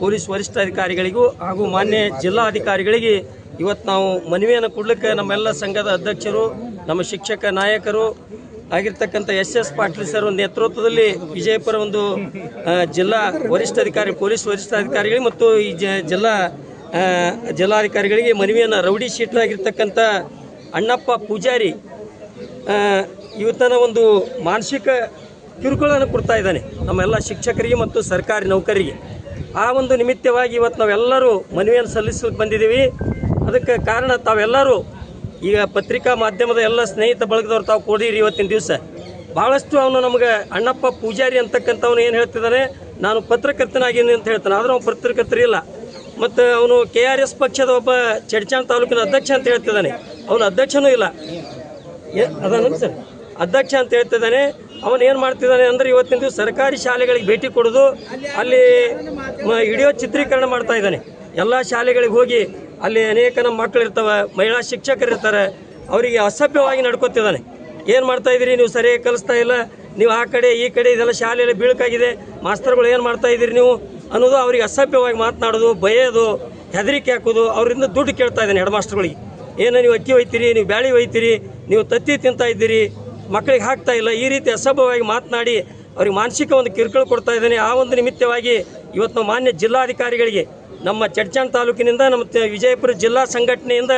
ಪೊಲೀಸ್ ವರಿಷ್ಠಾಧಿಕಾರಿಗಳಿಗೂ ಹಾಗೂ ಮಾನ್ಯ ಜಿಲ್ಲಾಧಿಕಾರಿಗಳಿಗೆ ಇವತ್ತು ನಾವು ಮನವಿಯನ್ನು ಕೊಡಲಿಕ್ಕೆ ನಮ್ಮೆಲ್ಲ ಸಂಘದ ಅಧ್ಯಕ್ಷರು, ನಮ್ಮ ಶಿಕ್ಷಕ ನಾಯಕರು ಆಗಿರ್ತಕ್ಕಂಥ ಎಸ್ ಪಾಟೀಲ್ ಸರ್ ಒಂದು ನೇತೃತ್ವದಲ್ಲಿ ವಿಜಯಪುರ ಒಂದು ಜಿಲ್ಲಾ ವರಿಷ್ಠಾಧಿಕಾರಿ, ಪೊಲೀಸ್ ವರಿಷ್ಠಾಧಿಕಾರಿಗಳಿಗೆ ಮತ್ತು ಈ ಜಿಲ್ಲಾಧಿಕಾರಿಗಳಿಗೆ ಮನವಿಯನ್ನು, ರೌಡಿ ಶೀಟರ್ ಆಗಿರ್ತಕ್ಕಂಥ ಅಣ್ಣಪ್ಪ ಪೂಜಾರಿ ಇವತ್ತನ ಒಂದು ಮಾನಸಿಕ ಕಿರುಕುಳನ್ನು ಕೊಡ್ತಾ ಇದ್ದಾನೆ ನಮ್ಮೆಲ್ಲ ಶಿಕ್ಷಕರಿಗೆ ಮತ್ತು ಸರ್ಕಾರಿ ನೌಕರಿಗೆ. ಆ ಒಂದು ನಿಮಿತ್ತವಾಗಿ ಇವತ್ತು ನಾವೆಲ್ಲರೂ ಮನವಿಯನ್ನು ಸಲ್ಲಿಸಲಿಕ್ಕೆ ಬಂದಿದ್ದೀವಿ. ಅದಕ್ಕೆ ಕಾರಣ ತಾವೆಲ್ಲರೂ ಈಗ ಪತ್ರಿಕಾ ಮಾಧ್ಯಮದ ಎಲ್ಲ ಸ್ನೇಹಿತ ಬಳಗದವ್ರು ತಾವು ಕೊಡಿರಿ. ಇವತ್ತಿನ ದಿವಸ ಭಾಳಷ್ಟು ಅವನು ನಮಗೆ ಅಣ್ಣಪ್ಪ ಪೂಜಾರಿ ಅಂತಕ್ಕಂಥವನು ಏನು ಹೇಳ್ತಿದ್ದಾನೆ, ನಾನು ಪತ್ರಕರ್ತನಾಗಿದ್ದೀನಿ ಅಂತ ಹೇಳ್ತಾನೆ. ಆದರೆ ಅವನು ಪತ್ರಕರ್ತರಿಲ್ಲ. ಮತ್ತು ಅವನು KRS ಪಕ್ಷದ ಒಬ್ಬ ಚಡ್ಚಾಣ್ ತಾಲೂಕಿನ ಅಧ್ಯಕ್ಷ ಅಂತ ಹೇಳ್ತಿದ್ದಾನೆ. ಅವನು ಅಧ್ಯಕ್ಷನೂ ಇಲ್ಲ, ಅದನ್ನು ಸರ್ ಅಧ್ಯಕ್ಷ ಅಂತ ಹೇಳ್ತಿದ್ದಾನೆ. ಅವನು ಏನು ಮಾಡ್ತಿದ್ದಾನೆ ಅಂದರೆ ಇವತ್ತಿನ ದಿವಸ ಸರ್ಕಾರಿ ಶಾಲೆಗಳಿಗೆ ಭೇಟಿ ಕೊಡೋದು, ಅಲ್ಲಿ ವಿಡಿಯೋ ಚಿತ್ರೀಕರಣ ಮಾಡ್ತಾ ಇದ್ದಾನೆ. ಎಲ್ಲ ಶಾಲೆಗಳಿಗೆ ಹೋಗಿ ಅಲ್ಲಿ ಅನೇಕ ನಮ್ಮ ಮಕ್ಕಳು ಇರ್ತವೆ, ಮಹಿಳಾ ಶಿಕ್ಷಕರು ಇರ್ತಾರೆ, ಅವರಿಗೆ ಅಸಭ್ಯವಾಗಿ ನಡ್ಕೊತಿದ್ದಾನೆ. ಏನು ಮಾಡ್ತಾ ಇದ್ದೀರಿ ನೀವು, ಸರಿಯಾಗಿ ಕಲಿಸ್ತಾ ಇಲ್ಲ ನೀವು, ಆ ಕಡೆ ಈ ಕಡೆ ಇದೆಲ್ಲ ಶಾಲೆಯಲ್ಲಿ ಬೀಳ್ಕಾಗಿದೆ, ಮಾಸ್ತರ್ಗಳು ಏನು ಮಾಡ್ತಾ ಇದ್ದೀರಿ ನೀವು ಅನ್ನೋದು, ಅವರಿಗೆ ಅಸಭ್ಯವಾಗಿ ಮಾತನಾಡೋದು, ಬೈಯೋದು, ಹೆದರಿಕೆ ಹಾಕೋದು, ಅವರಿಂದ ದುಡ್ಡು ಕೇಳ್ತಾ ಇದ್ದಾನೆ ಹೆಡ್ ಮಾಸ್ಟರ್ಗಳಿಗೆ. ಏನು ನೀವು ಅಕ್ಕಿ ಒಯ್ತೀರಿ, ನೀವು ಬ್ಯಾಳಿ ಒಯ್ತೀರಿ, ನೀವು ತತ್ತಿ ತಿಂತಾ ಇದ್ದೀರಿ, ಮಕ್ಕಳಿಗೆ ಹಾಕ್ತಾ ಇಲ್ಲ, ಈ ರೀತಿ ಅಸಭ್ಯವಾಗಿ ಮಾತನಾಡಿ ಅವ್ರಿಗೆ ಮಾನಸಿಕ ಒಂದು ಕಿರುಕುಳ ಕೊಡ್ತಾ ಇದ್ದಾನೆ. ಆ ಒಂದು ನಿಮಿತ್ತವಾಗಿ ಇವತ್ತು ನಾವು ಮಾನ್ಯ ಜಿಲ್ಲಾಧಿಕಾರಿಗಳಿಗೆ ನಮ್ಮ ಚಡ್ಚಾಣ್ ತಾಲೂಕಿನಿಂದ, ನಮ್ಮ ವಿಜಯಪುರ ಜಿಲ್ಲಾ ಸಂಘಟನೆಯಿಂದ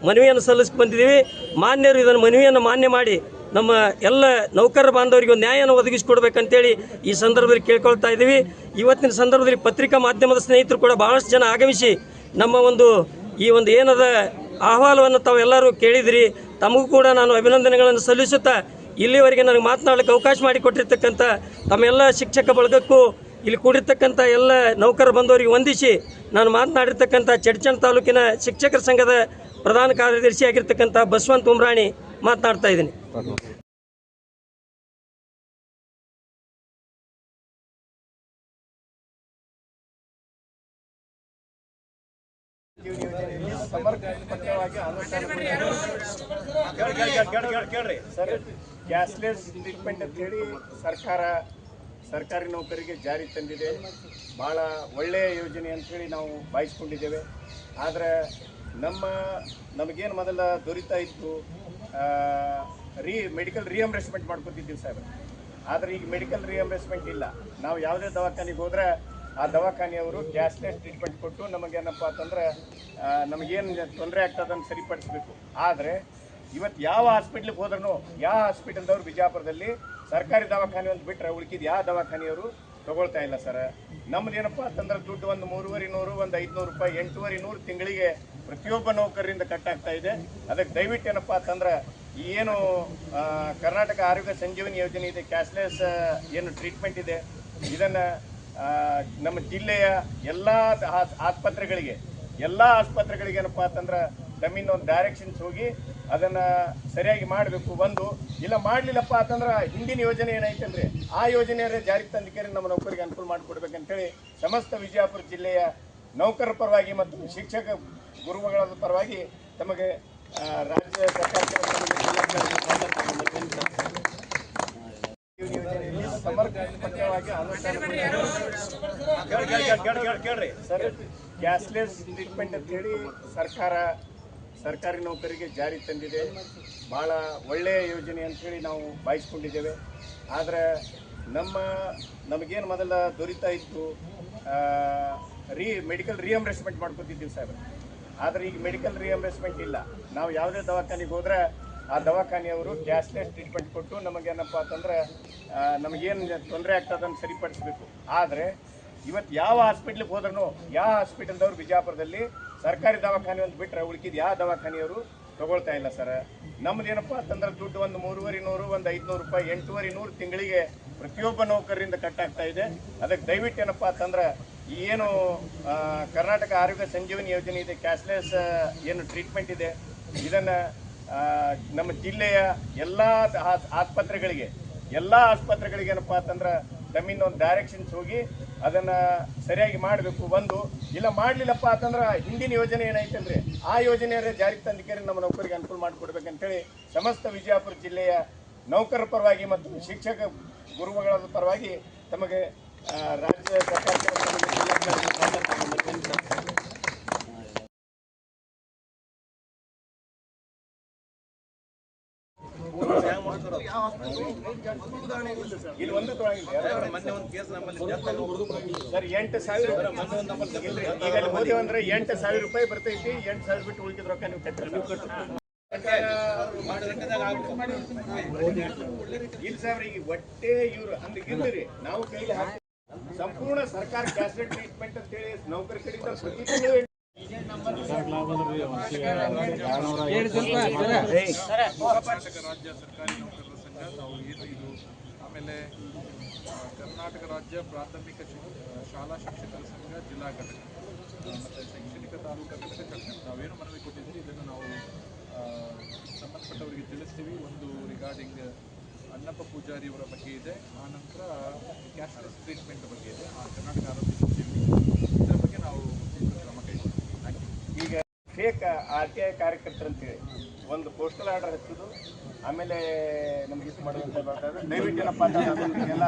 ಮನವಿಯನ್ನು ಸಲ್ಲಿಸ್ಕೊಂಡು ಬಂದಿದ್ದೀವಿ. ಮಾನ್ಯರು ಇದನ್ನು ಮನವಿಯನ್ನು ಮಾನ್ಯ ಮಾಡಿ ನಮ್ಮ ಎಲ್ಲ ನೌಕರರ ಬಾಂಧವರಿಗೆ ಒಂದು ನ್ಯಾಯವನ್ನು ಒದಗಿಸಿಕೊಡ್ಬೇಕಂತೇಳಿ ಈ ಸಂದರ್ಭದಲ್ಲಿ ಕೇಳ್ಕೊಳ್ತಾ ಇದ್ದೀವಿ. ಇವತ್ತಿನ ಸಂದರ್ಭದಲ್ಲಿ ಪತ್ರಿಕಾ ಮಾಧ್ಯಮದ ಸ್ನೇಹಿತರು ಕೂಡ ಭಾಳಷ್ಟು ಜನ ಆಗಮಿಸಿ ನಮ್ಮ ಈ ಒಂದು ಏನದ ಅಹವಾಲವನ್ನು ತಾವೆಲ್ಲರೂ ಕೇಳಿದಿರಿ. ತಮಗೂ ಕೂಡ ನಾನು ಅಭಿನಂದನೆಗಳನ್ನು ಸಲ್ಲಿಸುತ್ತಾ ಇಲ್ಲಿವರೆಗೆ ನನಗೆ ಮಾತನಾಡಲಿಕ್ಕೆ ಅವಕಾಶ ಮಾಡಿಕೊಟ್ಟಿರ್ತಕ್ಕಂಥ ತಮ್ಮೆಲ್ಲ ಶಿಕ್ಷಕ ಬಳಗಕ್ಕೂ ಇಲ್ಲಿ ಕೂಡಿರ್ತಕ್ಕಂಥ ಎಲ್ಲ ನೌಕರ ಬಂದವರಿಗೆ ವಂದಿಸಿ ನಾನು ಮಾತನಾಡಿರ್ತಕ್ಕಂಥ ಚಡ್ಚಾಣ್ ತಾಲೂಕಿನ ಶಿಕ್ಷಕರ ಸಂಘದ ಪ್ರಧಾನ ಕಾರ್ಯದರ್ಶಿ ಆಗಿರ್ತಕ್ಕಂಥ ಬಸವಂತ ಉಮ್ರಾಣಿ ಮಾತನಾಡ್ತಾ ಇದ್ದೀನಿ. ಸರ್, ಕ್ಯಾಶ್ಲೆಸ್ ಟ್ರೀಟ್ಮೆಂಟ್ ಅಂತ ಹೇಳಿ ಸರ್ಕಾರಿ ನೌಕರಿಗೆ ಜಾರಿ ತಂದಿದೆ. ಭಾಳ ಒಳ್ಳೆಯ ಯೋಜನೆ ಅಂಥೇಳಿ ನಾವು ಬಯಸ್ಕೊಂಡಿದ್ದೇವೆ. ಆದರೆ ನಮಗೇನು ಮೊದಲ ದೊರೀತಾ ಇತ್ತು, ಮೆಡಿಕಲ್ ರಿಯಂಬರ್ಸ್ಮೆಂಟ್ ಮಾಡ್ಕೊತಿದ್ದೀವಿ ಸಾಹೇಬ್ರೆ. ಆದರೆ ಈಗ ಮೆಡಿಕಲ್ ರಿಯಂಬರ್ಸ್ಮೆಂಟ್ ಇಲ್ಲ. ನಾವು ಯಾವುದೇ ದವಾಖಾನೆಗೆ ಹೋದರೆ ಆ ದವಾಖಾನೆಯವರು ಕ್ಯಾಶ್ಲೆಸ್ ಟ್ರೀಟ್ಮೆಂಟ್ ಕೊಟ್ಟು ನಮಗೇನಪ್ಪ ಅಂತಂದ್ರೆ ನಮಗೇನು ತೊಂದರೆ ಆಗ್ತದನ್ನು ಸರಿಪಡಿಸಬೇಕು. ಆದರೆ ಇವತ್ತು ಯಾವ ಹಾಸ್ಪಿಟ್ಲಿಗೆ ಹೋದ್ರೂ, ಯಾವ ಹಾಸ್ಪಿಟಲ್ದವ್ರು ಬಿಜಾಪುರದಲ್ಲಿ ಸರ್ಕಾರಿ ದವಾಖಾನೆ ಒಂದು ಬಿಟ್ಟರೆ ಉಳ್ಕಿದ್ದು ಯಾವ ದವಾಖಾನೆಯವರು ತೊಗೊಳ್ತಾ ಇಲ್ಲ ಸರ್. ನಮ್ದು ಏನಪ್ಪ ಅಂತಂದ್ರೆ ದುಡ್ಡು ಒಂದು 3,500, ಒಂದು 500 ರೂಪಾಯಿ, 8,500 ತಿಂಗಳಿಗೆ ಪ್ರತಿಯೊಬ್ಬ ನೌಕರರಿಂದ ಕಟ್ಟಾಗ್ತಾ ಇದೆ. ಅದಕ್ಕೆ ದಯವಿಟ್ಟು ಏನಪ್ಪ ಅಂತಂದ್ರೆ ಏನು ಕರ್ನಾಟಕ ಆರೋಗ್ಯ ಸಂಜೀವನಿ ಯೋಜನೆ ಇದೆ, ಕ್ಯಾಶ್ಲೆಸ್ ಏನು ಟ್ರೀಟ್ಮೆಂಟ್ ಇದೆ, ಇದನ್ನು ನಮ್ಮ ಜಿಲ್ಲೆಯ ಎಲ್ಲ ಆಸ್ಪತ್ರೆಗಳಿಗೆ ಏನಪ್ಪ ಅಂತಂದ್ರೆ ತಮ್ಮಿಂದ ಒಂದು ಡೈರೆಕ್ಷನ್ಸ್ ಹೋಗಿ ಅದನ್ನು ಸರಿಯಾಗಿ ಮಾಡಬೇಕು. ಇಲ್ಲ ಮಾಡಲಿಲ್ಲಪ್ಪ ಅಂತಂದ್ರೆ ಹಿಂದಿನ ಯೋಜನೆ ಏನೈತಂದ್ರೆ ಆ ಯೋಜನೆಯರೇ ಜಾರಿಗೆ ತಂದಿಕೇರಿ ನಮ್ಮ ನೌಕರಿಗೆ ಅನುಕೂಲ ಮಾಡಿಕೊಡ್ಬೇಕಂತೇಳಿ ಸಮಸ್ತ ವಿಜಯಪುರ ಜಿಲ್ಲೆಯ ನೌಕರರ ಪರವಾಗಿ ಮತ್ತು ಶಿಕ್ಷಕ ಗುರುಗಳ ಪರವಾಗಿ ತಮಗೆ ರಾಜ್ಯ ಸರ್ಕಾರ ಸಮರ್ಪಕವಾಗಿ ಕೇಳ್ರಿ ಸರ್, ಕ್ಯಾಶ್ಲೆಸ್ ಟ್ರೀಟ್ಮೆಂಟ್ ಅಂತ ಹೇಳಿ ಸರ್ಕಾರಿ ನೌಕರಿಗೆ ಜಾರಿ ತಂದಿದೆ. ಭಾಳ ಒಳ್ಳೆಯ ಯೋಜನೆ ಅಂಥೇಳಿ ನಾವು ಬಯಸ್ಕೊಂಡಿದ್ದೇವೆ. ಆದರೆ ನಮಗೇನು ಮೊದಲ ದೊರೀತಾ ಇತ್ತು, ಮೆಡಿಕಲ್ ರಿಯಂಬರ್ಸ್ಮೆಂಟ್ ಮಾಡ್ಕೊತಿದ್ದೀವಿ ಸಾಹೇಬ್ರೆ. ಆದರೆ ಈಗ ಮೆಡಿಕಲ್ ರಿಯಂಬರ್ಸ್ಮೆಂಟ್ ಇಲ್ಲ. ನಾವು ಯಾವುದೇ ದವಾಖಾನೆಗೆ ಹೋದ್ರೆ ಆ ದವಾಖಾನೆಯವರು ಕ್ಯಾಶ್ಲೆಸ್ ಟ್ರೀಟ್ಮೆಂಟ್ ಕೊಟ್ಟು ನಮಗೇನಪ್ಪ ಅಂತಂದ್ರೆ ನಮಗೇನು ತೊಂದರೆ ಆಗ್ತದನ್ನು ಸರಿಪಡಿಸಬೇಕು. ಆದರೆ ಇವತ್ತು ಯಾವ ಹಾಸ್ಪಿಟ್ಲಿಗೆ ಹೋದ್ರೂ, ಯಾವ ಹಾಸ್ಪಿಟಲ್ದವ್ರು ಬಿಜಾಪುರದಲ್ಲಿ ಸರ್ಕಾರಿ ದವಾಖಾನೆ ಅಂತ ಬಿಟ್ಟರೆ ಉಳ್ಕಿದ ಯಾವ ದವಾಖಾನೆಯವರು ತೊಗೊಳ್ತಾ ಇಲ್ಲ ಸರ್. ನಮ್ದೇನಪ್ಪ ಅಂತಂದ್ರೆ ದುಡ್ಡು ಒಂದು 3,500, ಒಂದು 500 ರೂಪಾಯಿ, 8,500 ತಿಂಗಳಿಗೆ ಪ್ರತಿಯೊಬ್ಬ ನೌಕರರಿಂದ ಕಟ್ಟಾಗ್ತಾ ಇದೆ. ಅದಕ್ಕೆ ದಯವಿಟ್ಟು ಏನಪ್ಪ ಅಂತಂದ್ರೆ ಏನು ಕರ್ನಾಟಕ ಆರೋಗ್ಯ ಸಂಜೀವನಿ ಯೋಜನೆ ಇದೆ, ಕ್ಯಾಶ್ಲೆಸ್ ಏನು ಟ್ರೀಟ್ಮೆಂಟ್ ಇದೆ, ಇದನ್ನು ನಮ್ಮ ಜಿಲ್ಲೆಯ ಎಲ್ಲ ಆಸ್ಪತ್ರೆಗಳಿಗೆ ಏನಪ್ಪ ಅಂತಂದ್ರೆ ತಮ್ಮಿಂದ ಒಂದು ಡೈರೆಕ್ಷನ್ಸ್ ಹೋಗಿ ಅದನ್ನು ಸರಿಯಾಗಿ ಮಾಡಬೇಕು. ಇಲ್ಲ ಮಾಡಲಿಲ್ಲಪ್ಪ ಅಂತಂದ್ರೆ ಹಿಂದಿನ ಯೋಜನೆ ಏನೈತಂದ್ರೆ ಆ ಯೋಜನೆಯರೇ ಜಾರಿಗೆ ತಂದಿಕೆ ನಮ್ಮ ನೌಕರಿಗೆ ಅನುಕೂಲ ಮಾಡಿಕೊಡ್ಬೇಕಂತೇಳಿ ಸಮಸ್ತ ವಿಜಯಪುರ ಜಿಲ್ಲೆಯ ನೌಕರರ ಪರವಾಗಿ ಮತ್ತು ಶಿಕ್ಷಕ ಗುರುಗಳ ಪರವಾಗಿ ತಮಗೆ ರಾಜ್ಯ ಸರ್ಕಾರ ಇಲ್ಲಿ ಒಂದು ಸರ್ 8,000 ಈಗ ಅಲ್ಲಿ ಹೋಗಿ ಅಂದ್ರೆ 8,000 ರೂಪಾಯಿ ಬರ್ತೈತಿ. 8,000 ಬಿಟ್ಟು ಉಳಿದ ರೊಕ್ಕ ನೀವು ಇಲ್ಲ ಸರ್. ಈಗ ಒಟ್ಟೆ ಇವ್ರು ಅಂದ್ರೆ ಇರ್ಲಿ, ನಾವು ಕೈಲಿ ಹಾಕಿ ಸಂಪೂರ್ಣ ಸರ್ಕಾರ ಕ್ಯಾಶ್ಲೆಸ್ ಟ್ರೀಟ್ಮೆಂಟ್ ಅಂತ ಹೇಳಿ ನೌಕರಿ ಕಡೆಯಿಂದ ಪ್ರತಿ ತಿಂಗಳು ರಾಜ್ಯ ಸರ್ಕಾರಿ ನೌಕರರ ಸಂಘ ನಾವು ಏನು ಇದು, ಆಮೇಲೆ ಕರ್ನಾಟಕ ರಾಜ್ಯ ಪ್ರಾಥಮಿಕ ಶಾಲಾ ಶಿಕ್ಷಕರ ಸಂಘ ಜಿಲ್ಲಾ ಘಟಕ ಮತ್ತು ಶೈಕ್ಷಣಿಕ ತಾಲೂಕಾ ಘಟಕ ನಾವೇನು ಮನವಿ ಕೊಟ್ಟಿದ್ದೀವಿ ಇದನ್ನು ನಾವು ಸಂಬಂಧಪಟ್ಟವರಿಗೆ ತಿಳಿಸ್ತೀವಿ. ಒಂದು ರಿಗಾರ್ಡಿಂಗ್ ಅನ್ನಪ್ಪ ಪೂಜಾರಿ ಅವರ ಬಗ್ಗೆ ಇದೆ, ಆನಂತರ ಕ್ಯಾಶ್ಲೆಸ್ ಟ್ರೀಟ್ಮೆಂಟ್ ಬಗ್ಗೆ ಇದೆ, ಕರ್ನಾಟಕ ಆರೋಗ್ಯ ಸಂಜೀವನಿ ಇದರ ಬಗ್ಗೆ ನಾವು ಕ್ರಮ ಕೈಗೊಳ್ತೀವಿ. ಈಗ ಫೇಕ್ RTI ಕಾರ್ಯಕರ್ತರಂತೇಳಿ ಒಂದು ಪೋಸ್ಟಲ್ ಆರ್ಡರ್ ಹಚ್ಚೋದು, ಆಮೇಲೆ ನಮ್ಗೆ ಇದು ಮಾಡುವಂಥ ದಯವಿಟ್ಟು ಏನಪ್ಪ ಅಂತ ಅದನ್ನೆಲ್ಲ